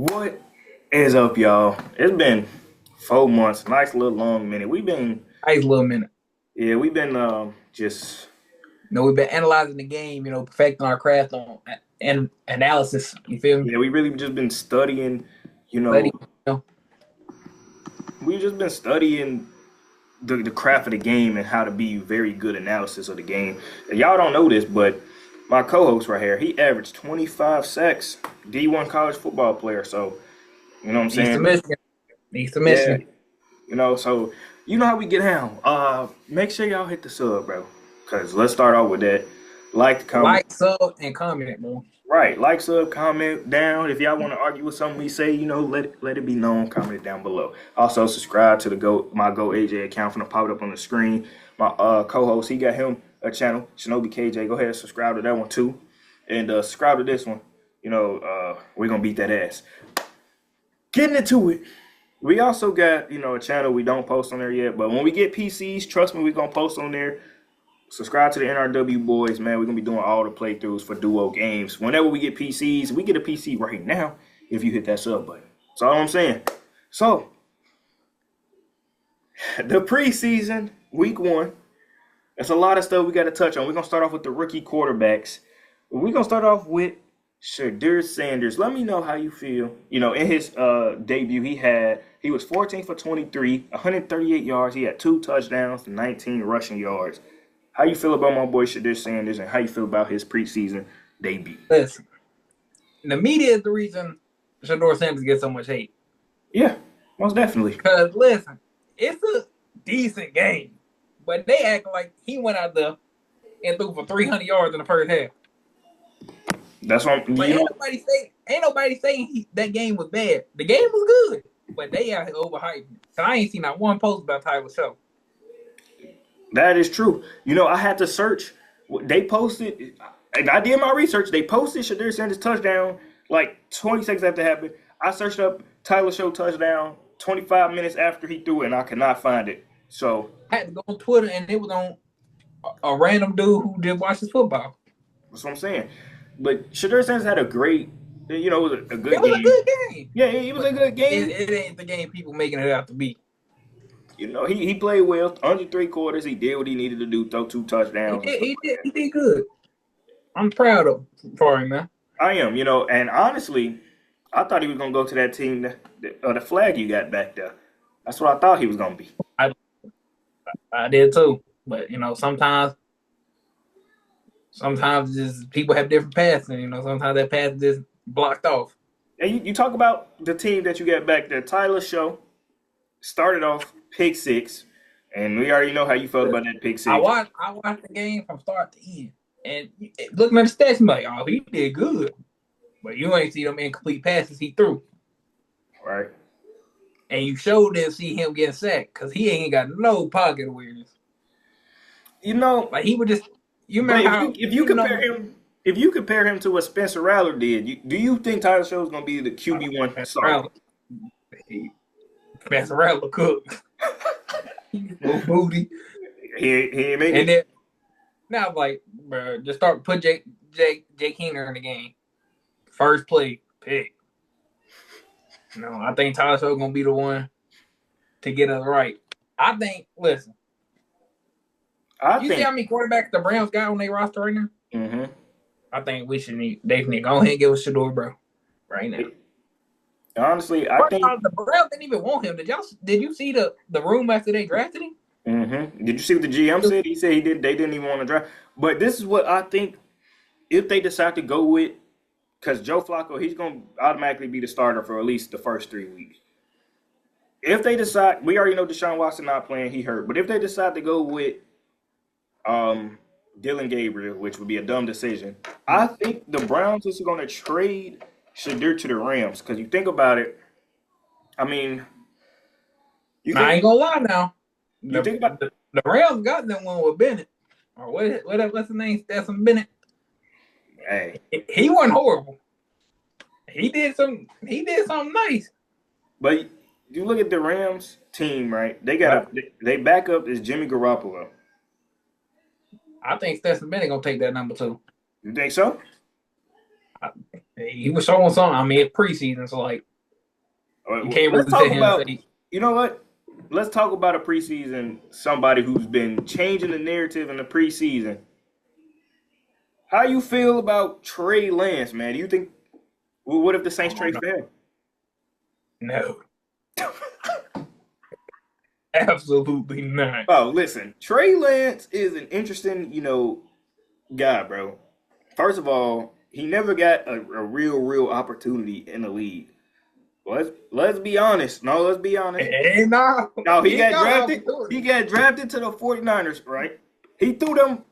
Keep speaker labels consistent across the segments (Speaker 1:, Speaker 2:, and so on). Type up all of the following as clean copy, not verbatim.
Speaker 1: What is up, y'all? It's been 4 months, nice little long minute.
Speaker 2: Nice little minute.
Speaker 1: We've been just
Speaker 2: We've been analyzing the game, perfecting our craft on and analysis. You feel me?
Speaker 1: yeah, we really just been studying. You know,
Speaker 2: Study. You
Speaker 1: we've just been studying the craft of the game and how to be very good analysis of the game. And y'all don't know this, but my co-host right here, he averaged 25 sacks, D1 college football player. So you know what I'm
Speaker 2: East of
Speaker 1: saying?
Speaker 2: Michigan. East of
Speaker 1: Yeah,
Speaker 2: Michigan.
Speaker 1: so you know how we get down. Make sure y'all hit the sub, bro. Cause let's start off with that. Like, comment,
Speaker 2: Like, sub, and comment, bro.
Speaker 1: right? Like, sub, comment down. If y'all want to argue with something we say, let it be known. Comment it down below. Also, subscribe to the my Go AJ account from the pop it up on the screen. My co-host, he got him a channel, Shinobi KJ. Go ahead and subscribe to that one too, and subscribe to this one. We're gonna beat that ass. Getting into it. We also got, a channel we don't post on there yet, but when we get PCs, trust me, we're gonna post on there. Subscribe to the NRW boys, man. We're gonna be doing all the playthroughs for duo games. Whenever we get PCs, we get a PC right now if you hit that sub button. That's all I'm saying. So, the preseason, week one, there's a lot of stuff we gotta touch on. We're gonna start off with the rookie quarterbacks. We're gonna start off with Shedeur Sanders. Let me know how you feel. In his debut, he was 14 for 23, 138 yards. He had 2 touchdowns, 19 rushing yards. How you feel about my boy Shedeur Sanders, and how you feel about his preseason debut?
Speaker 2: Listen, the media is the reason Shedeur Sanders gets so much hate.
Speaker 1: Yeah, most definitely.
Speaker 2: Because, listen, it's a decent game. But they act like he went out there and threw for 300 yards in the first half.
Speaker 1: That's what
Speaker 2: But ain't nobody saying that game was bad. The game was good, but they out here overhyping it. So I ain't seen not one post about Tyler Show.
Speaker 1: That is true. I had to search. They posted, and I did my research. They posted Shedeur Sanders touchdown like 20 seconds after it happened. I searched up Tyler Show touchdown 25 minutes after he threw it, and I could not find it. So
Speaker 2: I had to go on Twitter, and it was on a random dude who did watch his football.
Speaker 1: that's what I'm saying. But Shedeur Sanders had a great, it was a good
Speaker 2: It was
Speaker 1: game.
Speaker 2: a good game.
Speaker 1: Yeah, it was a good game.
Speaker 2: It ain't the game people making it out to be.
Speaker 1: He played well. Under 3 quarters, he did what he needed to do, throw 2 touchdowns.
Speaker 2: He did good. I'm proud of for him, man.
Speaker 1: I am, and honestly, I thought he was going to go to that team, the flag you got back there. That's what I thought he was going to be.
Speaker 2: I did too. But, sometimes just people have different paths, and, sometimes that path is just blocked off.
Speaker 1: And you talk about the team that you got back there. Tyler Show started off pick six, and we already know how you felt about that pick six.
Speaker 2: I watched the game from start to end, and looking at the stats, I'm like, oh, he did good, but you ain't see them incomplete passes he threw,
Speaker 1: right?
Speaker 2: And you sure didn't see him getting sacked because he ain't got no pocket awareness. Like he would just. You remember how
Speaker 1: if you compare him to what Spencer Rattler did, do you think Tyler Show is going to be the QB1 starter?
Speaker 2: Spencer Rattler cooked. No booty.
Speaker 1: He ain't making
Speaker 2: and then now, like, bro, just put Jake Keener in the game. First play, pick. I think Tyler Show gonna be the one to get us right. I think. Listen, you see how many quarterbacks the Browns got on their roster right now?
Speaker 1: Mm-hmm.
Speaker 2: I think they need to go ahead and give us Shedeur, bro, right now.
Speaker 1: Honestly, I think
Speaker 2: the Browns didn't even want him. Did you see the room after they drafted him?
Speaker 1: Mm-hmm. Did you see what the GM said? He said they didn't even want to draft. But this is what I think. If they decide to go with, because Joe Flacco, he's going to automatically be the starter for at least the first 3 weeks. If they decide, we already know Deshaun Watson not playing, he hurt. But if they decide to go with Dylan Gabriel, which would be a dumb decision, I think the Browns is going to trade Shedeur to the Rams. Because you think about it, I mean,
Speaker 2: I ain't gonna lie now.
Speaker 1: You think about
Speaker 2: the Rams got that one with Bennett, or what's his name? Stetson Bennett.
Speaker 1: Hey,
Speaker 2: he wasn't horrible. He did something nice.
Speaker 1: But you look at the Rams team, right? They backup is Jimmy Garoppolo.
Speaker 2: I think Stetson Bennett gonna take that number 2.
Speaker 1: You think so?
Speaker 2: He was showing something. I mean, it's preseason, so like You can't
Speaker 1: Let's
Speaker 2: really
Speaker 1: talk
Speaker 2: sit here and
Speaker 1: about.
Speaker 2: say,
Speaker 1: You know what? Let's talk about a preseason. Somebody who's been changing the narrative in the preseason. How you feel about Trey Lance, man? Do you think? Well, what if the Saints
Speaker 2: oh,
Speaker 1: trade
Speaker 2: no.
Speaker 1: for him?
Speaker 2: No, absolutely not.
Speaker 1: Oh, listen, Trey Lance is an interesting, guy, bro. First of all, he never got a real opportunity in the league. Let's be honest. No, let's be honest.
Speaker 2: Hey, no,
Speaker 1: No, he
Speaker 2: he
Speaker 1: got
Speaker 2: got
Speaker 1: drafted.
Speaker 2: opportunity.
Speaker 1: He got drafted to the 49ers, right? He threw them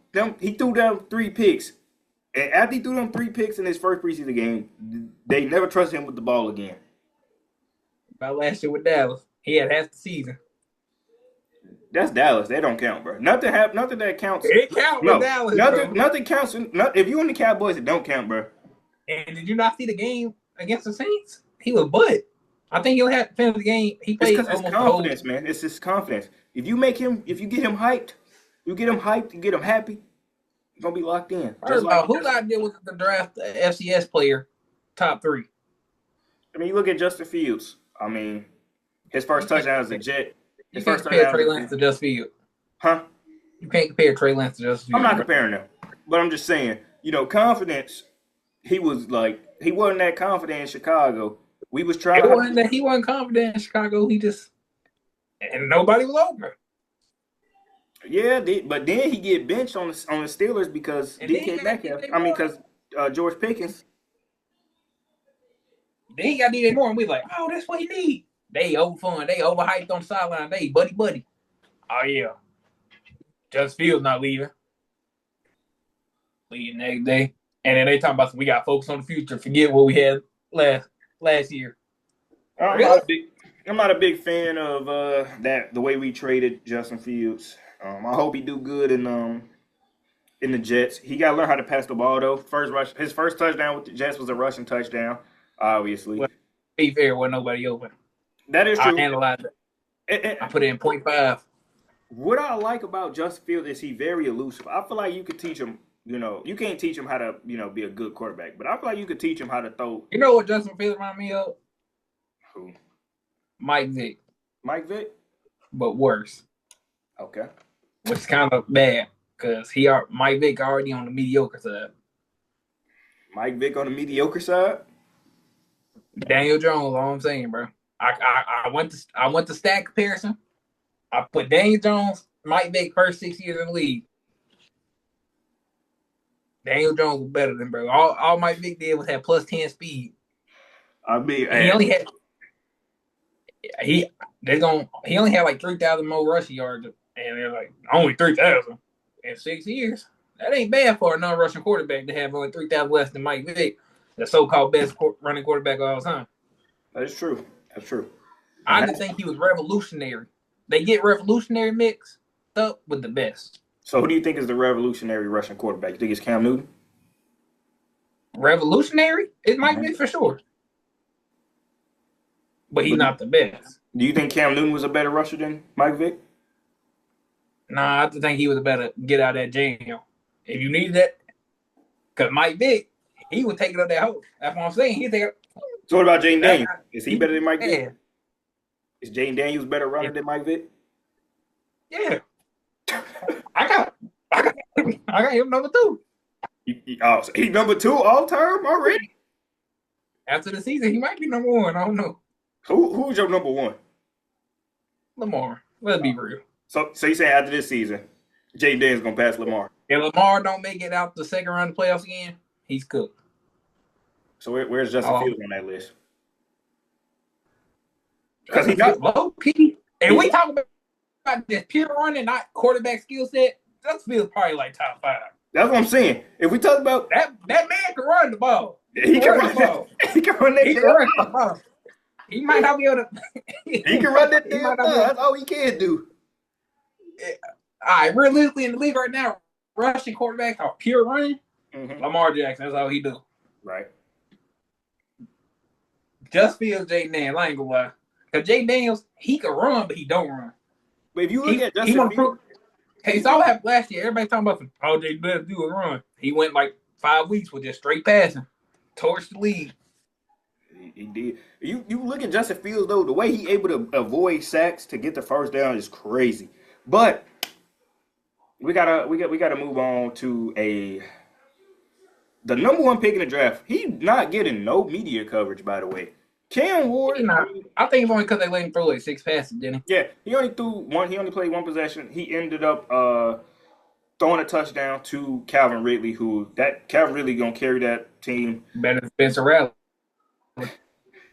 Speaker 1: 3 picks. And after he threw them 3 picks in his first preseason game, they never trusted him with the ball again.
Speaker 2: About last year with Dallas, he had half the season.
Speaker 1: That's Dallas. They don't count, bro. Nothing that counts.
Speaker 2: It count with
Speaker 1: No,
Speaker 2: Dallas,
Speaker 1: nothing.
Speaker 2: bro.
Speaker 1: Nothing counts. If you in the Cowboys, it don't count, bro.
Speaker 2: And did you not see the game against the Saints? He was butt. I think he'll have to finish the game. He
Speaker 1: It's
Speaker 2: played
Speaker 1: because it's
Speaker 2: almost the whole.
Speaker 1: confidence, man. It's his confidence. If you get him hyped, you get him happy, you're gonna be locked in. Just
Speaker 2: First of
Speaker 1: like
Speaker 2: all, who out there with the draft FCS player top 3?
Speaker 1: I mean, you look at Justin Fields. I mean, his first touchdown is a jet.
Speaker 2: You
Speaker 1: His
Speaker 2: can't
Speaker 1: first
Speaker 2: compare
Speaker 1: touchdown
Speaker 2: Trey
Speaker 1: is
Speaker 2: Lance to Justin Fields.
Speaker 1: huh?
Speaker 2: You can't compare Trey Lance to Justin
Speaker 1: I'm
Speaker 2: Fields.
Speaker 1: not comparing them, but I'm just saying, confidence. He wasn't that confident in Chicago. We was trying.
Speaker 2: It wasn't that he wasn't confident in Chicago. He just and nobody was open.
Speaker 1: Yeah, but then he get benched on the Steelers because
Speaker 2: And then he
Speaker 1: DK
Speaker 2: got
Speaker 1: Metcalf.
Speaker 2: DJ
Speaker 1: I mean,
Speaker 2: Moore.
Speaker 1: because George Pickens.
Speaker 2: Then he got DJ Moore, and we like, oh, that's what he need. They over fun. They overhyped on the sideline. They buddy. Oh yeah, Justin Fields not leaving. Leaving next day, and then they talking about we got to focus on the future. Forget what we had last year.
Speaker 1: I'm
Speaker 2: Really?
Speaker 1: not a big fan of the way we traded Justin Fields. I hope he do good in the Jets. He got to learn how to pass the ball though. His first touchdown with the Jets was a rushing touchdown. Obviously,
Speaker 2: Well, be fair, wasn't nobody open.
Speaker 1: that is
Speaker 2: I
Speaker 1: true.
Speaker 2: analyzed it. I put it in 0.5.
Speaker 1: What I like about Justin Fields is he very elusive. I feel like you could teach him. You can't teach him how to be a good quarterback, but I feel like you could teach him how to throw.
Speaker 2: You know what Justin Fields remind me of?
Speaker 1: Who?
Speaker 2: Mike Vick,
Speaker 1: Mike Vick.
Speaker 2: but worse.
Speaker 1: Okay.
Speaker 2: Which is kind of bad because Mike Vick already on the mediocre side.
Speaker 1: Mike Vick on the mediocre side.
Speaker 2: Daniel Jones, all I'm saying, bro. I went to stat comparison. I put Daniel Jones, Mike Vick first 6 years in the league. Daniel Jones was better than bro. All Mike Vick did was have plus 10 speed.
Speaker 1: I mean,
Speaker 2: And he only had he only had like 3,000 more rushing yards, and they're like only 3,000 in 6 years. That ain't bad for a non-rushing quarterback to have only 3,000 less than Mike Vick, the so-called best running quarterback of all time.
Speaker 1: That's true. That's true.
Speaker 2: I just think he was revolutionary. They get revolutionary mixed up with the best.
Speaker 1: So, who do you think is the revolutionary Russian quarterback? You think it's Cam Newton?
Speaker 2: Revolutionary? It might be for sure. But he's not the best.
Speaker 1: Do you think Cam Newton was a better rusher than Mike Vick?
Speaker 2: Nah, I just think he was a better get out of that jam. If you needed that, because Mike Vick, he would take it up that hole. That's what I'm saying. He'd take it.
Speaker 1: So, what about Jaden Daniels? Is he better than Mike Vick?
Speaker 2: Yeah.
Speaker 1: Is Jaden Daniels better runner than Mike Vick?
Speaker 2: Yeah. I got him number 2.
Speaker 1: Oh, so he's number 2 all time already?
Speaker 2: After the season, he might be number 1. I don't know.
Speaker 1: Who's your number 1?
Speaker 2: Lamar. Let's be real.
Speaker 1: So you say after this season, Jaden Daniels gonna pass Lamar?
Speaker 2: If Lamar don't make it out the second round of the playoffs again, he's cooked.
Speaker 1: So where's Justin Fields on that list?
Speaker 2: Because he's not low key. And we talk about this pure running, not quarterback skill set. Justin Fields probably like top 5.
Speaker 1: That's what I'm saying. If we talk about
Speaker 2: that man can run the ball.
Speaker 1: He can run the ball. He can run that ball.
Speaker 2: He might not be able to.
Speaker 1: He can run that damn ball. That's all he can do.
Speaker 2: All right, realistically in the league right now, rushing quarterbacks are pure running. Mm-hmm. Lamar Jackson, that's all he do.
Speaker 1: Right.
Speaker 2: Just Fields, Jaden Daniels. I ain't gonna lie. Because Jaden Daniels, he can run, but he don't run.
Speaker 1: But if you look at Justin Fields,
Speaker 2: he saw what happened last year. Everybody talking about Jaden Daniels do a run. He went like 5 weeks with just straight passing, torched the league.
Speaker 1: He did. You look at Justin Fields though, the way he able to avoid sacks to get the first down is crazy. But we gotta move on to the number one pick in the draft. He not getting no media coverage, by the way. Cam
Speaker 2: He
Speaker 1: Ward.
Speaker 2: not. I think it's only because they let him throw like 6 passes, didn't he?
Speaker 1: Yeah, he only threw one. He only played one possession. He ended up throwing a touchdown to Calvin Ridley, Calvin Ridley gonna carry that team.
Speaker 2: Better than Spencer Rattler.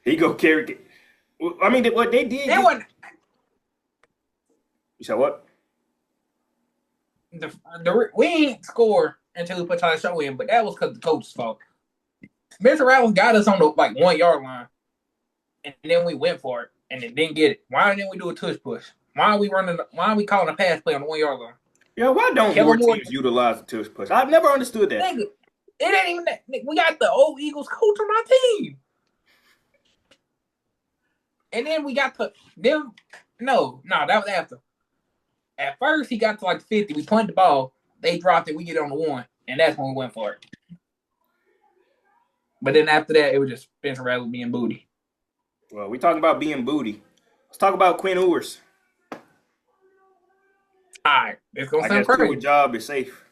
Speaker 1: He gonna carry. I mean, what they did.
Speaker 2: They wasn't.
Speaker 1: You said what?
Speaker 2: We ain't score until we put Tyler Show in, but that was because the coach's fault. Spencer Rattler got us on the 1 yard line, and then we went for it and then didn't get it. Why didn't we do a tush push? Why are we calling a pass play on the 1 yard line?
Speaker 1: Yeah, why don't more teams utilize the tush push? I've never understood that.
Speaker 2: Nigga, it ain't even that. We got the old Eagles coach on our team. And then we got no, that was after. At first, he got to 50. We punted the ball. They dropped it. We get on the 1. And that's when we went for it. But then after that, it was just Spencer Rattler being booty.
Speaker 1: Well, we talking about being booty. Let's talk about Quinn Ewers.
Speaker 2: All right. It's going to sound
Speaker 1: crazy.
Speaker 2: crazy.
Speaker 1: Your job is safe.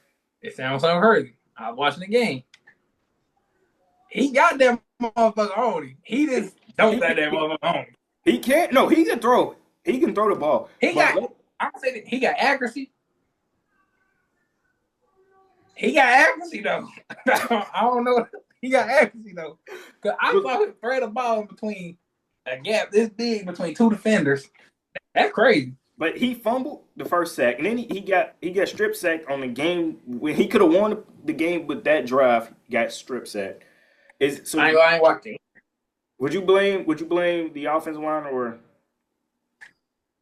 Speaker 2: It sounds so crazy. I was watching the game. He got that motherfucker on him. He just don't got that motherfucker on him.
Speaker 1: He can't. No, he can throw it. He can throw the ball.
Speaker 2: I'm saying he got accuracy. He got accuracy though. I don't know. He got accuracy though. Cause I saw him thread a ball in between a gap this big between 2 defenders. That's crazy.
Speaker 1: But he fumbled the first sack, and then he got strip sacked on the game when he could have won the game with that drive. Got strip sacked.
Speaker 2: I ain't watching.
Speaker 1: Would you blame the offensive line or?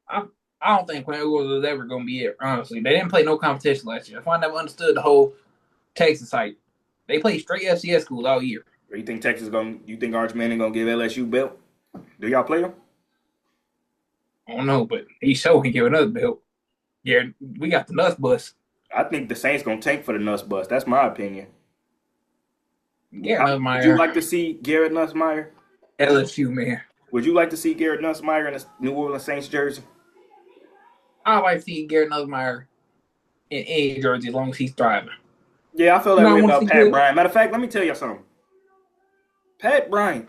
Speaker 2: I don't think Quinn Ewers was ever going to be it, honestly. They didn't play no competition last year. That's why I never understood the whole Texas hype. They played straight FCS schools all year.
Speaker 1: You think you think Arch Manning going to give LSU belt? Do y'all play them?
Speaker 2: I don't know, but he sure can give another belt. Yeah, we got the nuts bus.
Speaker 1: I think the Saints going to tank for the nuts bus. That's my opinion.
Speaker 2: Garrett Nussmeier.
Speaker 1: Would you like to see Garrett Nussmeier?
Speaker 2: LSU, man.
Speaker 1: Would you like to see Garrett Nussmeier in a New Orleans Saints jersey?
Speaker 2: I like to see Garrett Nussmeier in any jersey as long as he's thriving.
Speaker 1: Yeah, I feel that way about Pat Bryant. Matter of fact, let me tell you something. Pat Bryant,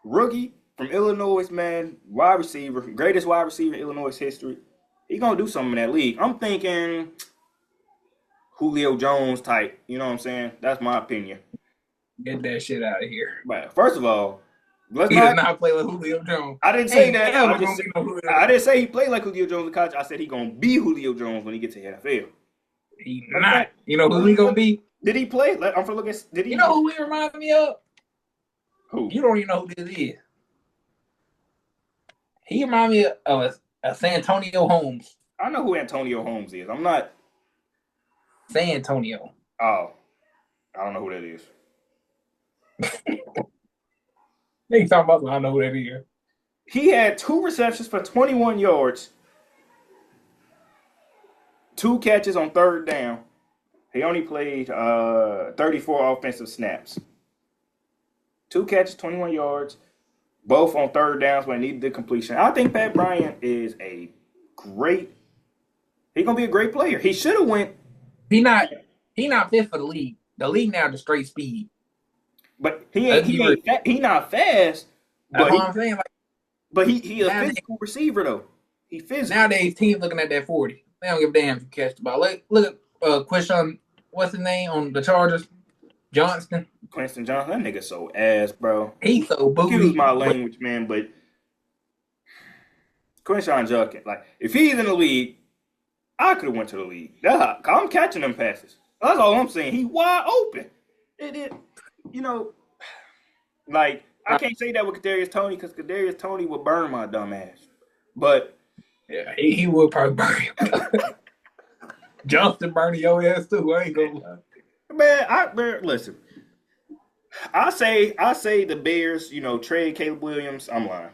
Speaker 1: rookie from Illinois, man, wide receiver, greatest wide receiver in Illinois history. He gonna do something in that league. I'm thinking Julio Jones type. You know what I'm saying? That's my opinion.
Speaker 2: Get that shit out of here.
Speaker 1: But first of all,
Speaker 2: he does not play like Julio Jones.
Speaker 1: I didn't say that. I didn't say he played like Julio Jones in college. I said he gonna be Julio Jones when he gets to the NFL.
Speaker 2: He not. You know who he gonna be?
Speaker 1: Did he play? I'm for looking. Did he?
Speaker 2: You know who he reminds me of?
Speaker 1: Who?
Speaker 2: You don't even know who this is. He reminds me of San Antonio Holmes.
Speaker 1: I know who Antonio Holmes is. I'm not.
Speaker 2: San Antonio.
Speaker 1: Oh, I don't know who that is.
Speaker 2: They talking about I know who that is.
Speaker 1: He had 2 receptions for 21 yards, 2 catches on third down. He only played 34 offensive snaps. 2 catches, 21 yards, both on third downs when he needed the completion. I think Pat Bryant is he's going to be a great player. He should have went.
Speaker 2: He not fit for the league. The league now is straight speed.
Speaker 1: But he not fast.
Speaker 2: That's what I'm saying.
Speaker 1: But he a physical receiver though. He physical.
Speaker 2: Nowadays, teams looking at that 40. They don't give a damn if you catch the ball. Look at Quishon, what's his name on the Chargers? Johnston.
Speaker 1: Quinton Johnson, that nigga so ass, bro.
Speaker 2: He's so booty.
Speaker 1: Excuse my language, man, but Quinton Johnson, if he's in the league, I could have went to the league. I'm catching them passes. That's all I'm saying. He wide open. I can't say that with Kadarius Toney because Kadarius Toney would burn my dumb ass. But
Speaker 2: yeah, he would probably burn you. Johnston burning your ass too. I ain't gonna lie.
Speaker 1: Man, listen. I say the Bears, trade Caleb Williams. I'm lying.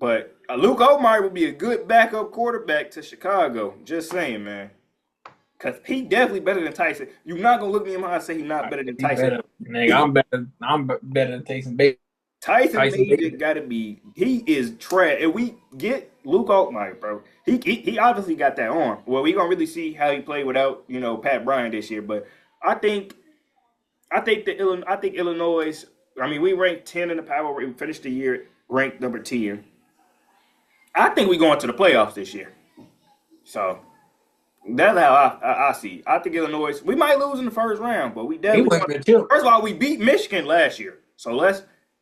Speaker 1: But Luke Omar would be a good backup quarterback to Chicago. Just saying, man. Because he definitely better than Tyson. You're not going to look me in my eye and say he's not better than
Speaker 2: He
Speaker 1: Tyson.
Speaker 2: better, nigga. I'm better than Tyson Bates.
Speaker 1: Tyson
Speaker 2: Tyson
Speaker 1: Major
Speaker 2: Bates.
Speaker 1: got to be. He is trash. If we get Luke Altmaier, bro, he obviously got that arm. Well, we gonna really see how he played without Pat Bryant this year. But I think Illinois. I mean, we ranked 10 in the power. We finished the year ranked number 10. I think we going to the playoffs this year. So that's how I see it. I think Illinois. We might lose in the first round, but we
Speaker 2: He
Speaker 1: definitely.
Speaker 2: went to
Speaker 1: First of all, we beat Michigan last year, so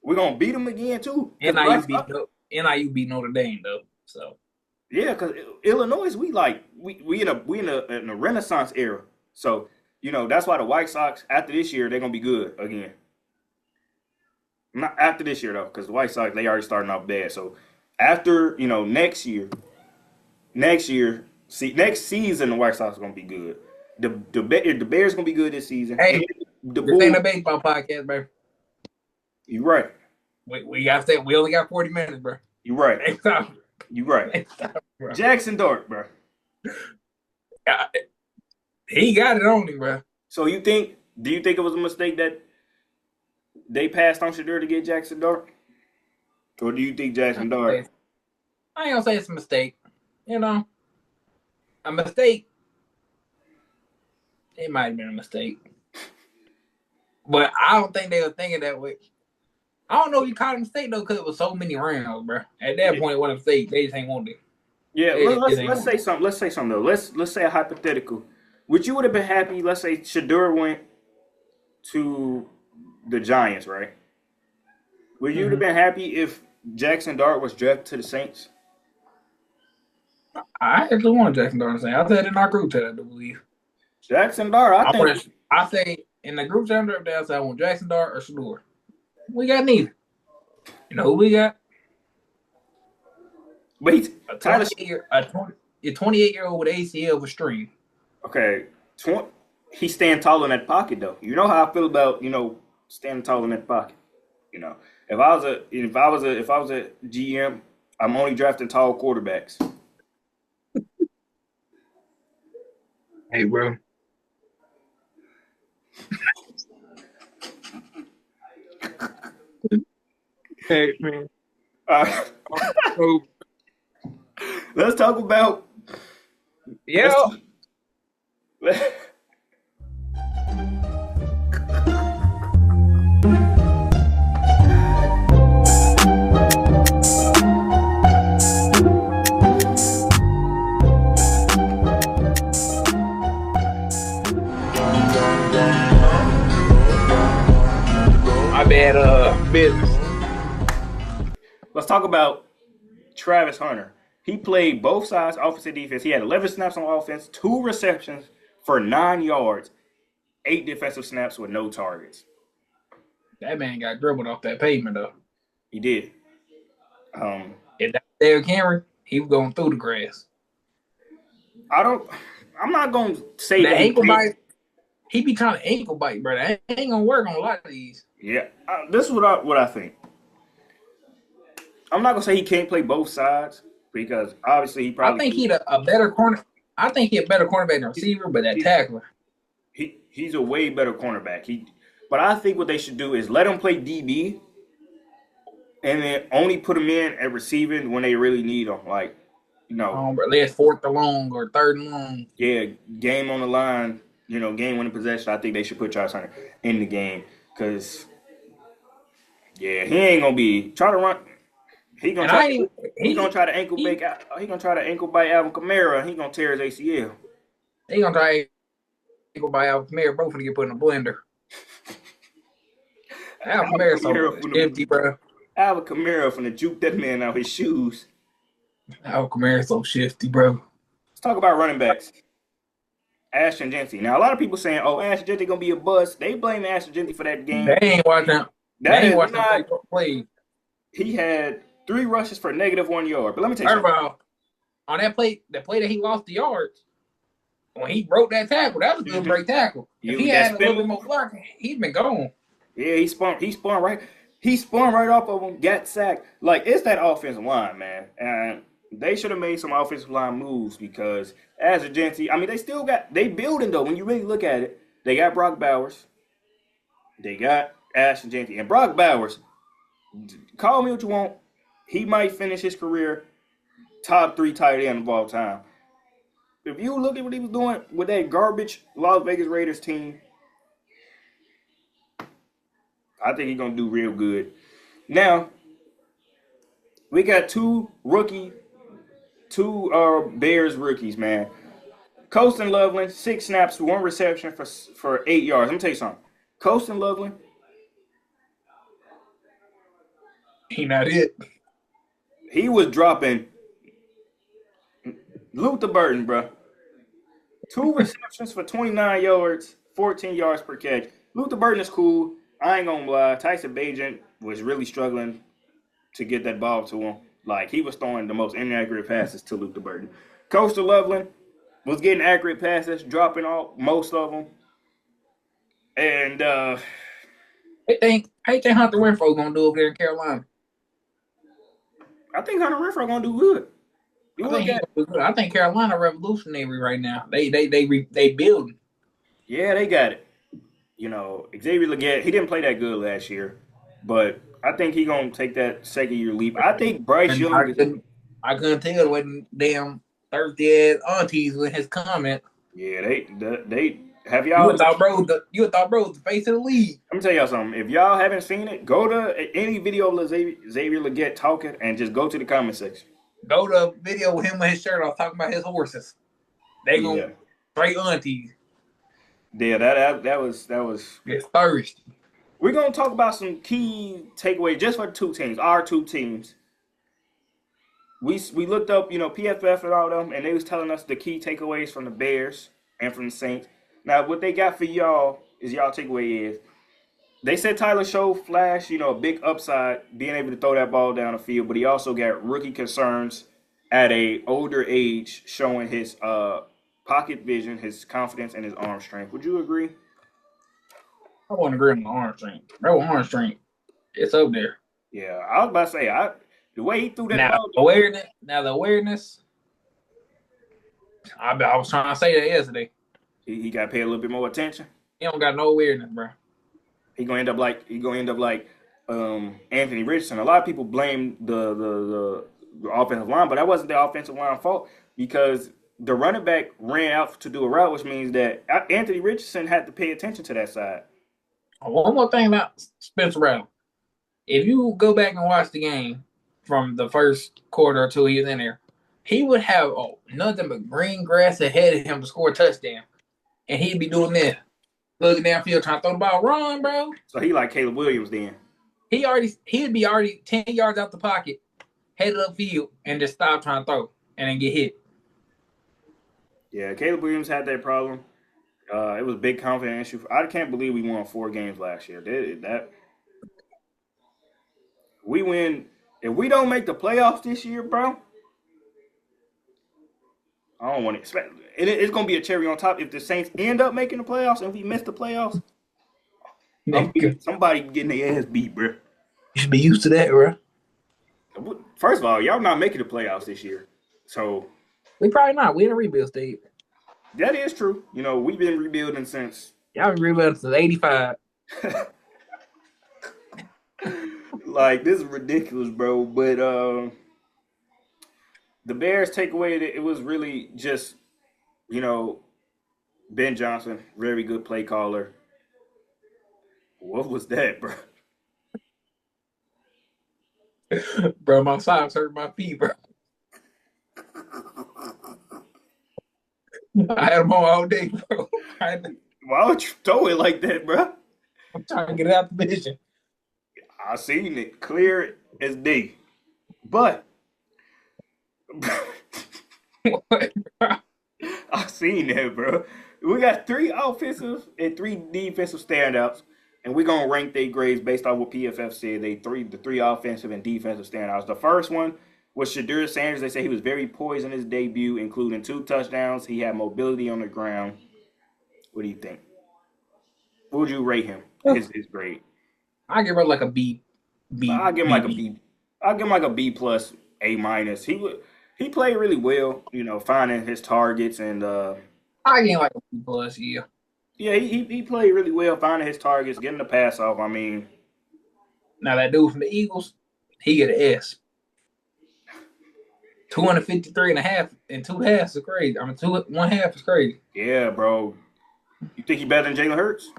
Speaker 1: we're gonna beat them again too.
Speaker 2: NIU beat Notre Dame though. So
Speaker 1: yeah, because Illinois, we in a Renaissance era. So that's why the White Sox after this year they're gonna be good again. Not after this year though, because the White Sox they already starting off bad. So after next season the White Sox are gonna be good. The Bears gonna be good this season.
Speaker 2: hey,
Speaker 1: The
Speaker 2: this ain't a
Speaker 1: Bulls,
Speaker 2: baseball podcast, bro.
Speaker 1: you right.
Speaker 2: We got that. We only got 40 minutes, bro.
Speaker 1: You right.
Speaker 2: Next time.
Speaker 1: You right.
Speaker 2: Next time, bro.
Speaker 1: Jackson Dart, bro.
Speaker 2: He got it on him, bro.
Speaker 1: So do you think it was a mistake that they passed on Shedeur to get Jackson Dart? Or do you think Jackson Dart?
Speaker 2: I ain't gonna say it's a mistake. A mistake. It might have been a mistake. But I don't think they were thinking that way. I don't know if you caught a mistake though, because it was so many rounds, bro. At that point, it wasn't a mistake. They just ain't want it.
Speaker 1: Yeah, let's say something. Let's say something though. Let's say a hypothetical. Would you would have been happy? Let's say Shedeur went to the Giants, right? Would you have been happy if Jackson Dart was drafted to the Saints?
Speaker 2: I actually want Jackson Dart to say. I said in our group chat, I do believe.
Speaker 1: Jackson Dart,
Speaker 2: I say in the group chat I said I want Jackson Dart or Shedeur. We got neither. You know who we got?
Speaker 1: Wait,
Speaker 2: a 28-year-old with ACL with string.
Speaker 1: Okay, he's standing tall in that pocket though. You know how I feel about standing tall in that pocket. If I was a GM, I'm only drafting tall quarterbacks.
Speaker 2: Hey, bro. Hey, man.
Speaker 1: Let's talk about.
Speaker 2: Yeah. My bad, business.
Speaker 1: Let's talk about Travis Hunter. He played both sides, offense and defense. He had 11 snaps on offense, 2 receptions for 9 yards, 8 defensive snaps with no targets.
Speaker 2: That man got dribbled off that pavement, though.
Speaker 1: He did.
Speaker 2: If that was Derrick Henry, he was going through the grass.
Speaker 1: I'm not going to say
Speaker 2: the
Speaker 1: that
Speaker 2: ankle bite. He be trying to ankle bite, bro. That ain't going to work on a lot of these.
Speaker 1: Yeah. This is what I think. I'm not going to say he can't play both sides because obviously he probably.
Speaker 2: I think he's a better corner. I think he's a better cornerback than receiver, but that tackler.
Speaker 1: He's a way better cornerback. But I think what they should do is let him play DB and then only put him in at receiving when they really need him. Like,
Speaker 2: Let's 4th and long or 3rd and long.
Speaker 1: Yeah, game on the line, game winning possession. I think they should put Travis Hunter in the game because, yeah, he ain't going to be trying to run. He gonna try to ankle bite. He gonna try to ankle bite Alvin Kamara. He gonna tear his ACL.
Speaker 2: He gonna try to ankle bite Alvin Kamara. Both gonna get put in a blender. Alvin Kamara so empty, bro.
Speaker 1: Alvin Kamara finna juke that man out his shoes.
Speaker 2: Alvin Kamara so shifty, bro.
Speaker 1: Let's talk about running backs. Ashton Jeanty. Now a lot of people saying, "Oh, Ashton Jeanty gonna be a bust." They blame Ashton Jeanty for that game.
Speaker 2: They ain't watching. They ain't watching play.
Speaker 1: He had 3 rushes for -1 yard. But let me tell you
Speaker 2: something. First of all, on that play that he lost the yards, when he broke that tackle, that was a good break tackle. If he had a little bit more blocking, he'd been gone.
Speaker 1: Yeah, he spun right. He spun right off of him, got sacked. Like, it's that offensive line, man. And They should have made some offensive line moves because as a Genty, I mean, they building though. When you really look at it, they got Brock Bowers, they got Ashton Genty, and Brock Bowers. Call me what you want, he might finish his career top 3 tight end of all time. If you look at what he was doing with that garbage Las Vegas Raiders team, I think he's gonna do real good. Now we got two Bears rookies, man. Colston Loveland, 6 snaps, 1 reception for 8 yards. Let me tell you something. Colston Loveland,
Speaker 2: He not it.
Speaker 1: he was dropping Luther Burton, bro. 2 receptions for 29 yards, 14 yards per catch. Luther Burton is cool. I ain't gonna lie. Tyson Bagent was really struggling to get that ball to him. Like, he was throwing the most inaccurate passes to Luther Burton. Coastal Loveland was getting accurate passes, dropping most of them. And
Speaker 2: How you think Hunter Renfro gonna do over there in Carolina?
Speaker 1: I think Hunter Renfrow gonna do good.
Speaker 2: I think Carolina revolutionary right now. They building.
Speaker 1: Yeah, they got it. You know, Xavier Legette, he didn't play that good last year, but I think he gonna take that 2nd-year leap. I think Bryce
Speaker 2: And
Speaker 1: Young.
Speaker 2: I couldn't tell when damn thirsty ass aunties with his comment.
Speaker 1: Yeah, they have
Speaker 2: You
Speaker 1: y'all.
Speaker 2: would thought bro was the face of the league.
Speaker 1: Let me tell y'all something. If y'all haven't seen it, go to any video of Xavier Legette talking and just go to the comment section.
Speaker 2: Go to a video with him with his shirt off talking about his horses. They
Speaker 1: Yeah,
Speaker 2: gonna straight aunties.
Speaker 1: yeah, that was.
Speaker 2: It's thirsty.
Speaker 1: We're gonna talk about some key takeaways just for the 2 teams, our 2 teams. We looked up, PFF and all them, and they was telling us the key takeaways from the Bears and from the Saints. Now, what they got for y'all is y'all takeaway is they said Tyler Show flash, a big upside, being able to throw that ball down the field, but he also got rookie concerns at a older age, showing his pocket vision, his confidence, and his arm strength. Would you agree?
Speaker 2: I wouldn't agree on the arm strength. Bro, arm strength, it's up there.
Speaker 1: Yeah, I was about to say, the way he threw that
Speaker 2: Now
Speaker 1: ball.
Speaker 2: the awareness. I was trying to say that yesterday.
Speaker 1: He got to pay a little bit more attention.
Speaker 2: He don't got no awareness, bro.
Speaker 1: He gonna end up like Anthony Richardson. A lot of people blame the offensive line, but that wasn't the offensive line fault because the running back ran out to do a route, which means that Anthony Richardson had to pay attention to that side.
Speaker 2: One more thing about Spencer Rattler. If you go back and watch the game from the first quarter or two he was in there, he would have nothing but green grass ahead of him to score a touchdown. And he'd be doing this. Looking downfield trying to throw the ball. Run, bro.
Speaker 1: So he like Caleb Williams then.
Speaker 2: He'd be already 10 yards out the pocket, headed upfield, and just stop trying to throw and then get hit.
Speaker 1: Yeah, Caleb Williams had that problem. It was a big confidence issue. I can't believe we won 4 games last year. We win. If we don't make the playoffs this year, bro, I don't want to expect. It's going to be a cherry on top if the Saints end up making the playoffs and we miss the playoffs. Somebody getting their ass beat, bro.
Speaker 2: You should be used to that, bro.
Speaker 1: First of all, y'all not making the playoffs this year, so
Speaker 2: we probably not. We in a rebuild stage.
Speaker 1: That is true. We've been rebuilding since.
Speaker 2: Y'all been rebuilding since '85.
Speaker 1: Like, this is ridiculous, bro. But the Bears take away that it was really just, Ben Johnson, very good play caller. What was that, bro?
Speaker 2: Bro, my socks hurt my feet, bro. I had them on all day, bro.
Speaker 1: Why would you throw it like that, bro?
Speaker 2: I'm trying to get it out the vision.
Speaker 1: I seen it clear as day. But I seen that, bro. We got 3 offensive and 3 defensive standouts, and we're gonna rank their grades based on what PFF said. The 3 offensive and defensive standouts. The first one was Shedeur Sanders. They say he was very poised in his debut, including 2 touchdowns. He had mobility on the ground. What do you think? What would you rate him? His grade?
Speaker 2: I give her like a B.
Speaker 1: I'll give him like a B. I'll give him like a B plus, A minus. He played really well, finding his targets and
Speaker 2: I get like a B+, yeah.
Speaker 1: yeah, he played really well, finding his targets, getting the pass off. I mean,
Speaker 2: Now that dude from the Eagles, he get an S. 253 and a half and 2 halves is crazy. I mean, 1/2 is crazy.
Speaker 1: yeah, bro. You think he better than Jalen Hurts?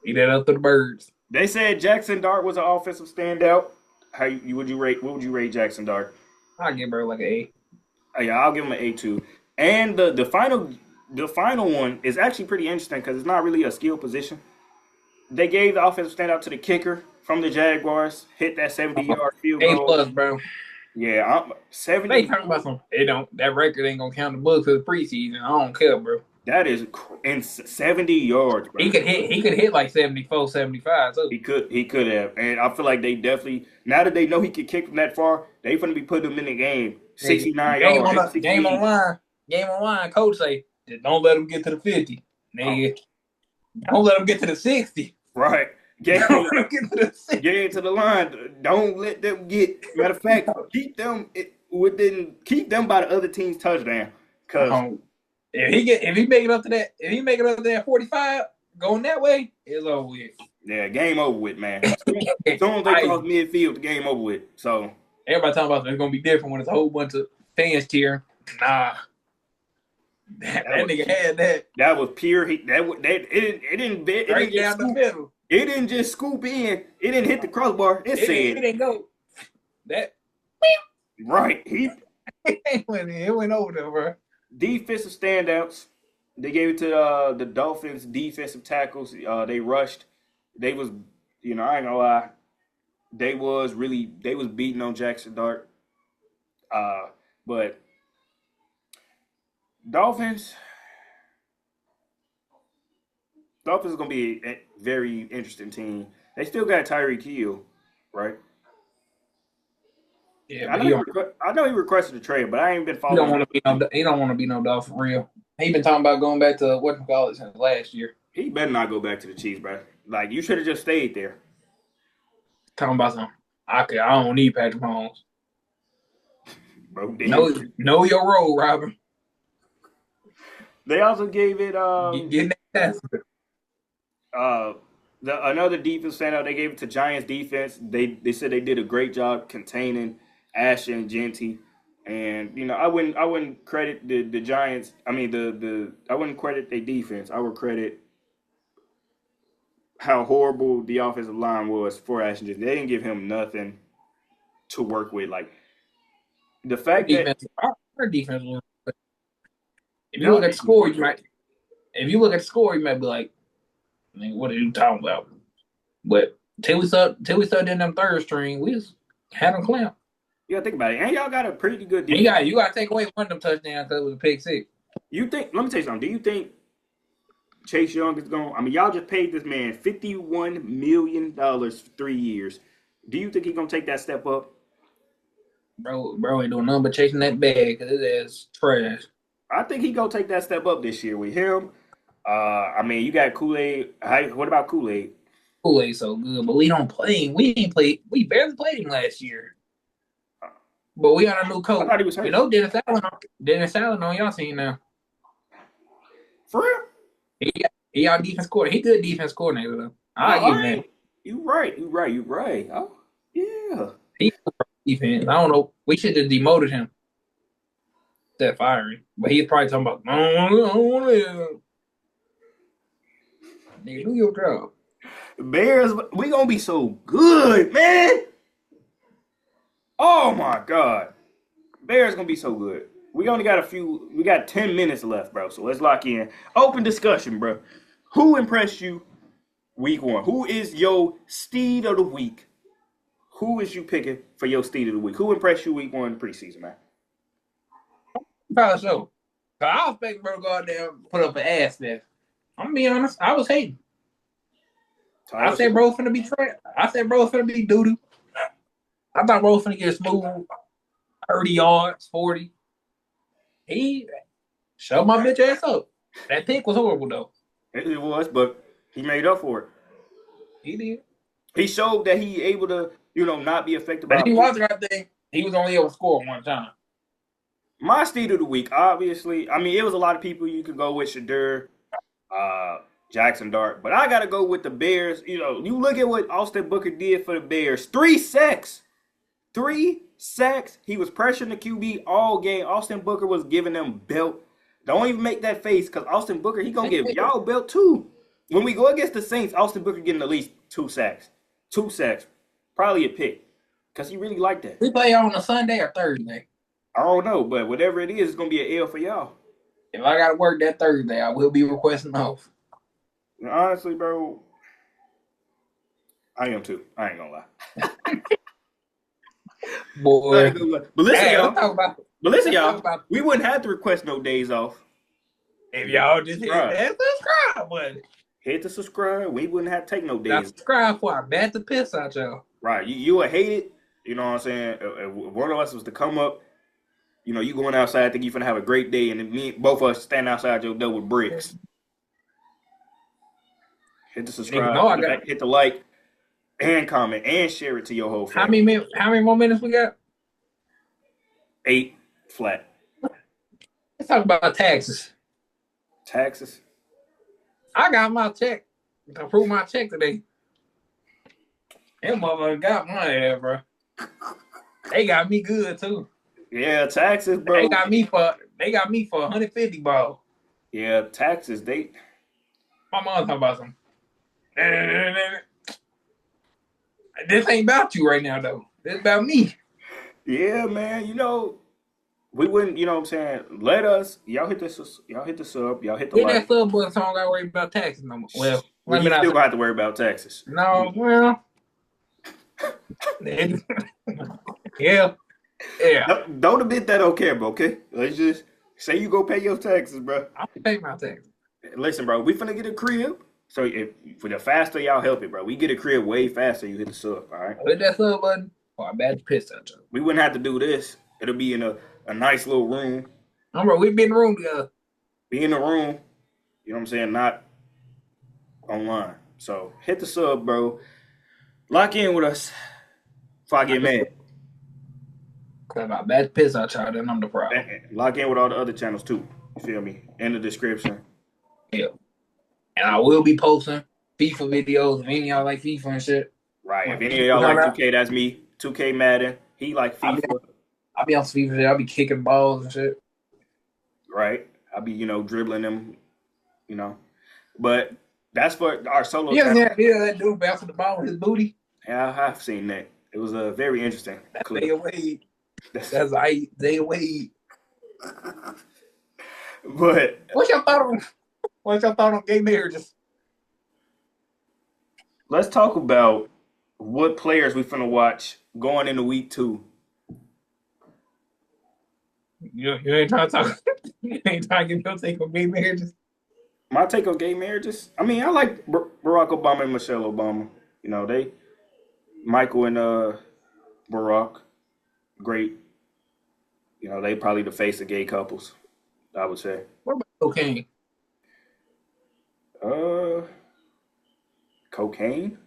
Speaker 2: Eat that up to the birds.
Speaker 1: They said Jackson Dart was an offensive standout. Would you rate? What would you rate Jackson Dart?
Speaker 2: I give bro like an A.
Speaker 1: Yeah, I'll give him an A2. And the final one is actually pretty interesting because it's not really a skill position. They gave the offensive standout to the kicker from the Jaguars. Hit that 70-yard field
Speaker 2: A+,
Speaker 1: goal.
Speaker 2: bro.
Speaker 1: Yeah, I'm 70.
Speaker 2: They talking about some. It don't. That record ain't gonna count the books for the preseason. I don't care, bro.
Speaker 1: That is in 70 yards, bro.
Speaker 2: He could hit. He could hit like 74, 75. So
Speaker 1: He could have, and I feel like they definitely now that they know he can kick from that far, they gonna be putting him in the game. 69
Speaker 2: game
Speaker 1: yards,
Speaker 2: on the, game online. Game online. Coach say, just don't let him get to the 50. Nigga, don't let him get to the 60.
Speaker 1: right. Get
Speaker 2: Don't let him get to the 60.
Speaker 1: into the line. Don't let them get. Matter of fact, keep them by the other team's touchdown. Cause
Speaker 2: if he make it up to that 45, going that way, it's over with.
Speaker 1: yeah, game over with, man. As soon as they cross midfield, the game over with. So
Speaker 2: everybody talking about it's gonna be different when it's a whole bunch of fans cheering. Nah, that nigga had that.
Speaker 1: That was pure. It didn't
Speaker 2: Right down the middle.
Speaker 1: It didn't just scoop in. It didn't hit the crossbar. It
Speaker 2: didn't go. That
Speaker 1: right.
Speaker 2: it went over there, bro.
Speaker 1: Defensive standouts. They gave it to the Dolphins defensive tackles. They rushed. They was, I ain't gonna lie. They was beating on Jackson Dart. But Dolphins is gonna be a very interesting team. They still got Tyreek Hill, right?
Speaker 2: Yeah,
Speaker 1: I know he requested a trade, but I ain't been following.
Speaker 2: He don't want to be no Dolphin for real. He been talking about going back to whatchamacallit since last year.
Speaker 1: He better not go back to the Chiefs, bro. Like you should have just stayed there.
Speaker 2: Talking about something. I don't need Patrick Mahomes.
Speaker 1: Bro,
Speaker 2: know your role, Robert.
Speaker 1: They also gave it
Speaker 2: getting that
Speaker 1: another defense standout. They gave it to Giants defense. They said they did a great job containing Asher and Genty. And I wouldn't credit the Giants. I mean I wouldn't credit their defense. I would credit how horrible the offensive line was for Asher. They didn't give him nothing to work with. Like the fact that
Speaker 2: our defense was. If you look at the score, you might. If you look at the score, you might be like, "What are you talking about?" But till we start doing them third string, we just had them clamp.
Speaker 1: You gotta think about it, and y'all got a pretty good defense.
Speaker 2: You got to take away one of them touchdowns because it was a pick six.
Speaker 1: Let me tell you something. Do you think Chase Young is going? I mean, y'all just paid this man $51 million for 3 years. Do you think he's gonna take that step up?
Speaker 2: Bro ain't doing nothing but chasing that bag because it is trash.
Speaker 1: I think he gonna take that step up this year with him. I mean, you got Kool-Aid. What about Kool-Aid?
Speaker 2: Kool-Aid so good, but we don't play. We ain't played. We barely played him last year. But we got a new coach.
Speaker 1: I thought he was hurt.
Speaker 2: Dennis Allen on y'all team now.
Speaker 1: For real?
Speaker 2: He our defense coordinator. He good defense coordinator though. I give him that.
Speaker 1: You right. Oh, yeah.
Speaker 2: He defense. I don't know. We should have demoted him. That firing, but he's probably talking about. I don't want to. Nigga, do your job.
Speaker 1: Bears, we gonna be so good, man. Oh my God, Bears gonna be so good. We only got we got 10 minutes left, bro. So let's lock in. Open discussion, bro. Who impressed you week 1? Who is your steed of the week? Who is you picking for your steed of the week? Who impressed you week 1 preseason, man?
Speaker 2: Probably so. I was expecting bro to go out there and put up an ass there. I'm gonna be honest. I was hating. I said bro finna be trash. I said bro finna be doo-doo. I thought bro finna get smooth 30 yards, 40. He shut my bitch ass up. That pick was horrible though.
Speaker 1: It was, but he made up for it.
Speaker 2: He did.
Speaker 1: He showed that he able to, not be affected
Speaker 2: But
Speaker 1: by
Speaker 2: he wasn't, I think. He was only able to score one time.
Speaker 1: my steed of the week. Obviously, I mean, it was a lot of people you could go with Shedeur, uh, Jackson Dart, but I got to go with the Bears. You look at what Austin Booker did for the Bears: 3 sacks. 3 sacks. He was pressuring the QB all game. Austin Booker was giving them belt. Don't even make that face because Austin Booker, he gonna give y'all belt too. When we go against the Saints, Austin Booker getting at least 2 sacks. 2 sacks. Probably a pick. Because he really liked that.
Speaker 2: We play on a Sunday or Thursday.
Speaker 1: I don't know, but whatever it is, it's gonna be an L for y'all.
Speaker 2: If I got to work that Thursday, I will be requesting off.
Speaker 1: Honestly, bro, I am too. I ain't gonna lie.
Speaker 2: Boy.
Speaker 1: But listen,
Speaker 2: Hey,
Speaker 1: y'all. But listen, y'all.
Speaker 2: about
Speaker 1: We wouldn't have to request no days off.
Speaker 2: if y'all just hit that subscribe button.
Speaker 1: Hit the subscribe. We wouldn't have to take no days.
Speaker 2: Subscribe for I bat the piss out y'all.
Speaker 1: Right. You would hate it. You know what I'm saying? If one of us was to come up, you going outside, think you finna have a great day, and then both of us stand outside your door with bricks. Hit the subscribe, hit the like, and comment, and share it to your whole family.
Speaker 2: How many more minutes we got?
Speaker 1: 8 flat.
Speaker 2: Let's talk about taxes.
Speaker 1: Taxes?
Speaker 2: I got my check. I approved my check today. Them motherfuckers got my ass, bro. They got me good too.
Speaker 1: Yeah, taxes, bro.
Speaker 2: They got me for 150 ball.
Speaker 1: Yeah, taxes.
Speaker 2: My mom talking about some. This ain't about you right now, though. This about me.
Speaker 1: Yeah, man. We wouldn't. You know what I'm saying? Let us. Y'all hit the sub. Y'all hit the like.
Speaker 2: That sub button, so I don't gotta worry about taxes no more. Well,
Speaker 1: you still gonna have to worry about taxes.
Speaker 2: No, well. Yeah.
Speaker 1: Don't admit that on camera, okay? Let's just say you go pay your taxes, bro.
Speaker 2: I'll pay my taxes.
Speaker 1: Listen, bro, we finna get a crib. So for the faster y'all help it, bro, we get a crib way faster. You hit the sub, all right?
Speaker 2: Hit that sub button, or I bat the piss out you.
Speaker 1: We wouldn't have to do this. It'll be in a nice little room.
Speaker 2: Bro, we be in the room together.
Speaker 1: Be in the room. You know what I'm saying? Not online. So hit the sub, bro. Lock in with us before I get mad.
Speaker 2: Cause I bat the piss out y'all, then I'm the problem.
Speaker 1: Lock in with all the other channels too. You feel me? In the description.
Speaker 2: Yeah. And I will be posting FIFA videos if any of y'all like FIFA and shit.
Speaker 1: Right. If any of y'all like 2K, that's me. 2K Madden. He like FIFA.
Speaker 2: I'll be on FIFA. I'll be kicking balls and shit.
Speaker 1: Right. I'll be, dribbling them, But that's for our solo.
Speaker 2: Yeah, that dude bouncing the ball with his booty.
Speaker 1: Yeah, I've seen that. It was a very interesting clip.
Speaker 2: They Wade. That's Isaiah Wade.
Speaker 1: But
Speaker 2: What's your thought on gay marriages?
Speaker 1: Let's talk about what players we finna watch going into week 2.
Speaker 2: You ain't trying to talk. You ain't trying to give your take on gay marriages.
Speaker 1: My take on gay marriages? I mean, I like Barack Obama and Michelle Obama. Michael and Barack, great. They probably the face of gay couples, I would say.
Speaker 2: What about cocaine?
Speaker 1: Cocaine?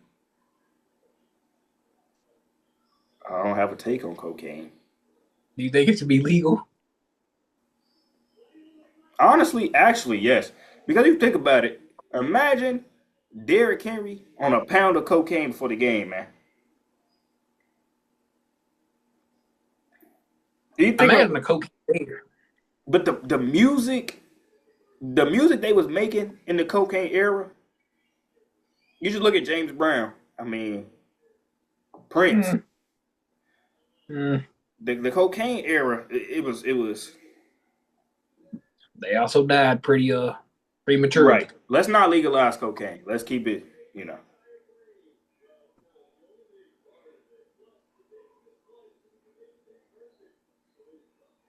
Speaker 1: I don't have a take on cocaine.
Speaker 2: Do you think it should be legal?
Speaker 1: Honestly, actually, yes. Because if you think about it, imagine Derrick Henry on a pound of cocaine before the game, man.
Speaker 2: Imagine the cocaine there.
Speaker 1: But the music they was making in the cocaine era, you just look at James Brown. I mean, Prince. The cocaine era, it was.
Speaker 2: They also died pretty prematurely.
Speaker 1: Right. Let's not legalize cocaine. Let's keep it,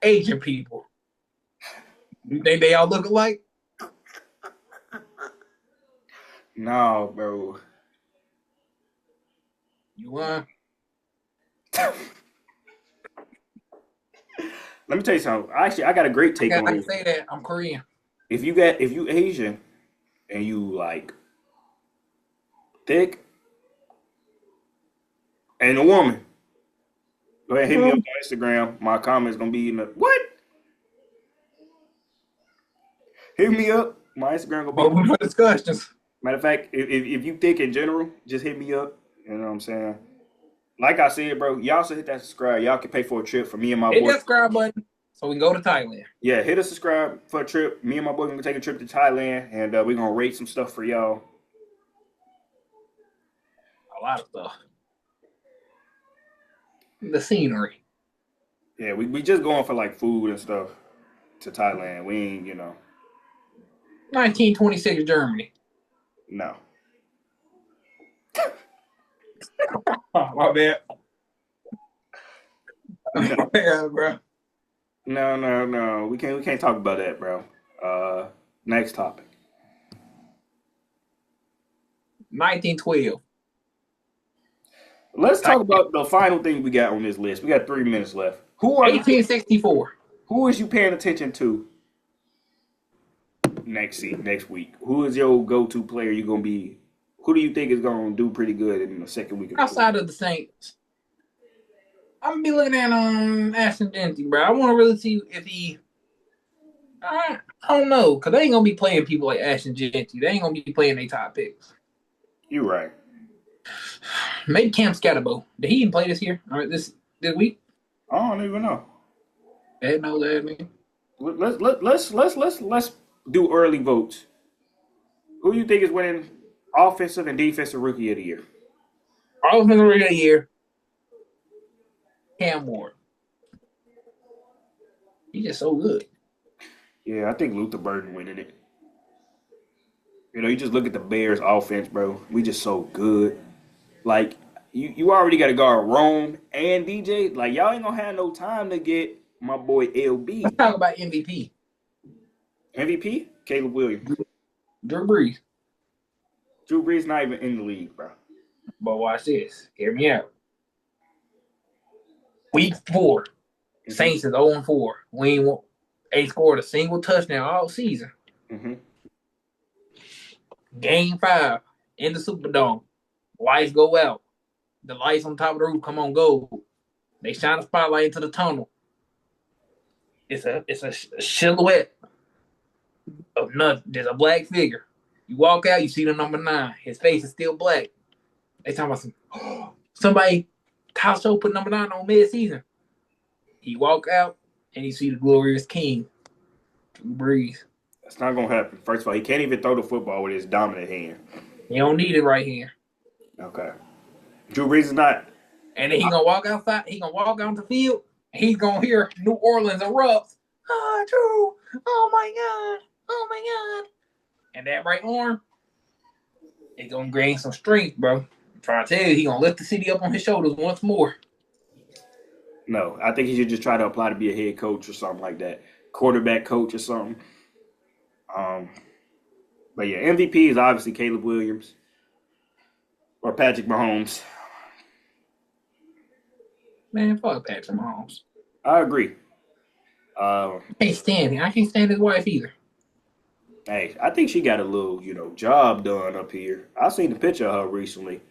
Speaker 2: Asian people. You think they all look alike?
Speaker 1: No, bro.
Speaker 2: You want?
Speaker 1: Let me tell you something. Actually, I got a great take on
Speaker 2: I
Speaker 1: this.
Speaker 2: can say that I'm Korean.
Speaker 1: If you Asian and you like thick, And a woman, go ahead, hit me up on Instagram. My comments gonna be in the what? Hit me up. My Instagram gonna be.
Speaker 2: Open for discussions.
Speaker 1: Matter of fact, if you think in general, just hit me up. You know what I'm saying? Like I said, bro, y'all should hit that subscribe. Y'all can pay for a trip for me and my
Speaker 2: Hit
Speaker 1: boy.
Speaker 2: that subscribe button so we can go to Thailand.
Speaker 1: Yeah, hit a subscribe for a trip. Me and my boy gonna take a trip to Thailand, and we're gonna rate some stuff for y'all.
Speaker 2: A lot of stuff. The scenery.
Speaker 1: Yeah, we just going for like food and stuff to Thailand. We ain't,
Speaker 2: 1926 Germany.
Speaker 1: no.
Speaker 2: Oh, my bad.
Speaker 1: No.
Speaker 2: My bad, bro.
Speaker 1: No. We can't talk about that, bro. Next topic.
Speaker 2: 1912.
Speaker 1: Let's talk about the final thing we got on this list. We got 3 minutes left. Who are
Speaker 2: 1864.
Speaker 1: Who is you paying attention to next week? Who is your go-to player? Who do you think is gonna do pretty good in the second week of the
Speaker 2: Outside of the Saints, I'm gonna be looking at Ashton Genty, bro. I want to really see if he. I don't know, cause they ain't gonna be playing people like Ashton Genty. They ain't gonna be playing their top picks.
Speaker 1: You're right.
Speaker 2: Maybe Cam Scatterbo. Did he even play this year? All right, this week?
Speaker 1: I don't even know.
Speaker 2: That knows that, man.
Speaker 1: Let's do early votes. Who you think is winning offensive and defensive rookie of the year?
Speaker 2: Offensive rookie of the year. Cam Ward. He's just so good.
Speaker 1: Yeah, I think Luther Burden winning it. You just look at the Bears offense, bro. We just so good. Like, you already got to guard Rome and DJ. Like, y'all ain't going to have no time to get my boy LB.
Speaker 2: Let's talk about MVP.
Speaker 1: MVP? Caleb Williams.
Speaker 2: Drew Brees.
Speaker 1: Drew Brees not even in the league, bro.
Speaker 2: But watch this. Hear me out. Week 4. Saints is 0-4. We ain't scored a single touchdown all season.
Speaker 1: Mm-hmm.
Speaker 2: Game 5 in the Superdome. Lights go out. The lights on top of the roof come on gold. They shine a spotlight into the tunnel. It's a silhouette of nothing. There's a black figure. You walk out, you see the number 9. His face is still black. They talking about somebody. Kyle Show put number 9 on mid-season. He walk out and you see the glorious king, Drew Brees.
Speaker 1: That's not going to happen. First of all, he can't even throw the football with his dominant hand.
Speaker 2: He don't need it right here.
Speaker 1: Okay. Drew Brees is not.
Speaker 2: And then he gonna walk outside. He gonna walk out the field. He's gonna hear New Orleans erupts. Oh, Drew! Oh my God! Oh my God! And that right arm, it gonna gain some strength, bro. I'm trying to tell you, he gonna lift the city up on his shoulders once more.
Speaker 1: No, I think he should just try to apply to be a head coach or something like that, quarterback coach or something. But yeah, MVP is obviously Caleb Williams or Patrick Mahomes.
Speaker 2: Man, fuck Patrick Mahomes.
Speaker 1: I agree.
Speaker 2: I can't stand him. I can't stand his wife either.
Speaker 1: Hey, I think she got a little, job done up here. I seen a picture of her recently.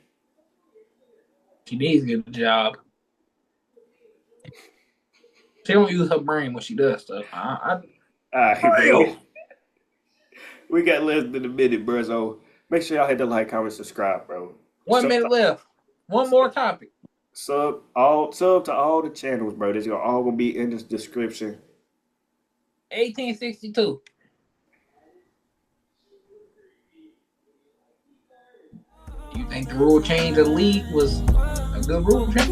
Speaker 2: She needs to get a job. She don't use her brain when she does stuff.
Speaker 1: Bro. We got less than a minute, bro. So make sure y'all hit the like, comment, subscribe, bro.
Speaker 2: 1 minute left. One more topic.
Speaker 1: Sub to all the channels, bro. This all gonna be in this description.
Speaker 2: 1862. You think the rule change of the league was a good rule change?